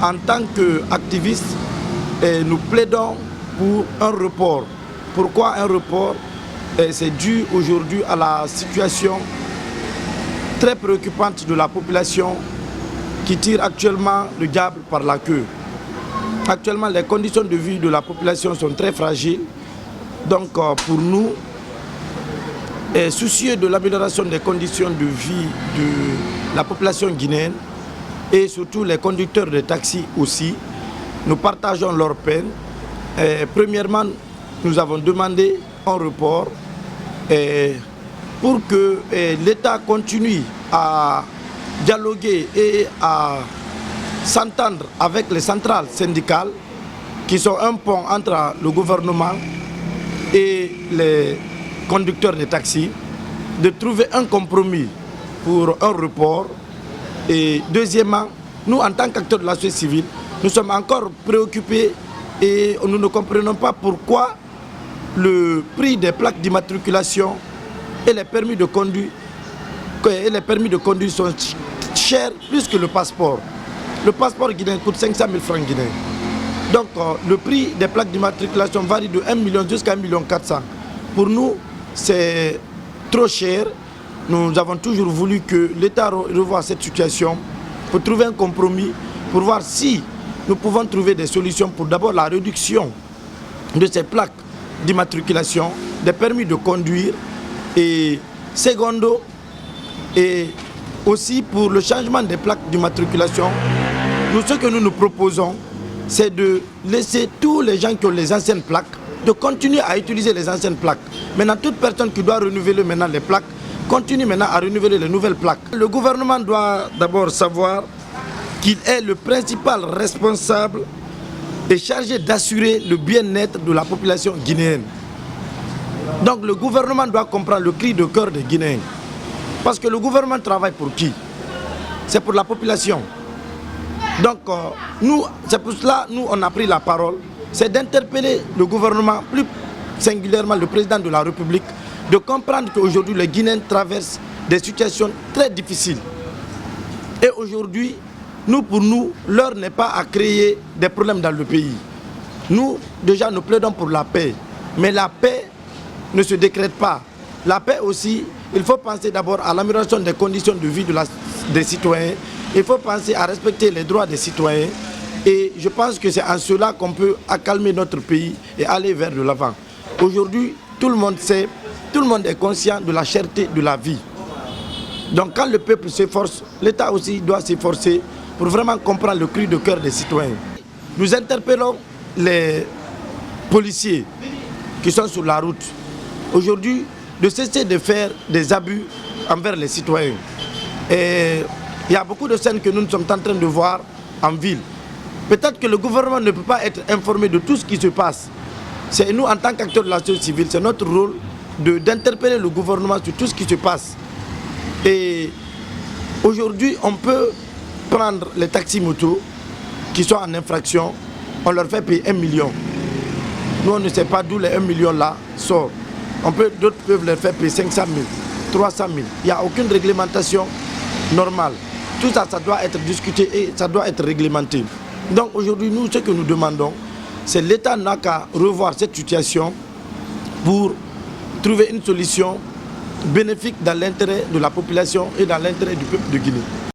en tant qu'activistes, nous plaidons pour un report. Pourquoi un report? C'est dû aujourd'hui à la situation très préoccupante de la population qui tire actuellement le diable par la queue. Actuellement, les conditions de vie de la population sont très fragiles. Donc, pour nous, soucieux de l'amélioration des conditions de vie de la population guinéenne et surtout les conducteurs de taxis aussi, nous partageons leur peine. Premièrement, nous avons demandé un report pour que l'État continue à dialoguer et à s'entendre avec les centrales syndicales qui sont un pont entre le gouvernement et les conducteurs de taxis, de trouver un compromis pour un report. Et deuxièmement, nous en tant qu'acteurs de la société civile, nous sommes encore préoccupés et nous ne comprenons pas pourquoi le prix des plaques d'immatriculation et les permis de conduire sont chers plus que le passeport. Le passeport guinéen coûte 500 000 francs guinéens. Donc le prix des plaques d'immatriculation varie de 1 million jusqu'à 1 million 400. Pour nous, c'est trop cher. Nous avons toujours voulu que l'État revoie cette situation pour trouver un compromis, pour voir si nous pouvons trouver des solutions pour d'abord la réduction de ces plaques d'immatriculation, des permis de conduire et secondo, et aussi pour le changement des plaques d'immatriculation. Ce que nous proposons, c'est de laisser tous les gens qui ont les anciennes plaques de continuer à utiliser les anciennes plaques. Maintenant, toute personne qui doit renouveler maintenant les plaques, continue maintenant à renouveler les nouvelles plaques. Le gouvernement doit d'abord savoir qu'il est le principal responsable et chargé d'assurer le bien-être de la population guinéenne. Donc le gouvernement doit comprendre le cri de cœur des Guinéens. Parce que le gouvernement travaille pour qui? C'est pour la population. Donc c'est pour cela nous on a pris la parole, c'est d'interpeller le gouvernement, plus singulièrement le président de la République, de comprendre qu'aujourd'hui les Guinéens traversent des situations très difficiles. Et aujourd'hui, pour nous, l'heure n'est pas à créer des problèmes dans le pays. Nous, déjà, nous plaidons pour la paix. Mais la paix ne se décrète pas. La paix aussi, il faut penser d'abord à l'amélioration des conditions de vie des citoyens. Il faut penser à respecter les droits des citoyens. Et je pense que c'est en cela qu'on peut accalmer notre pays et aller vers de l'avant. Aujourd'hui, tout le monde sait, tout le monde est conscient de la cherté de la vie. Donc quand le peuple s'efforce, l'État aussi doit s'efforcer pour vraiment comprendre le cri de cœur des citoyens. Nous interpellons les policiers qui sont sur la route aujourd'hui de cesser de faire des abus envers les citoyens. Et il y a beaucoup de scènes que nous sommes en train de voir en ville. Peut-être que le gouvernement ne peut pas être informé de tout ce qui se passe. C'est nous, en tant qu'acteurs de la société civile, c'est notre rôle d'interpeller le gouvernement sur tout ce qui se passe. Et aujourd'hui, on peut prendre les taxis-motos qui sont en infraction, on leur fait payer 1 million. Nous, on ne sait pas d'où les 1 million là sort. D'autres peuvent leur faire payer 500 000, 300 000. Il n'y a aucune réglementation normale. Tout ça, ça doit être discuté et ça doit être réglementé. Donc aujourd'hui, nous, ce que nous demandons, c'est l'État n'a qu'à revoir cette situation pour trouver une solution bénéfique dans l'intérêt de la population et dans l'intérêt du peuple de Guinée.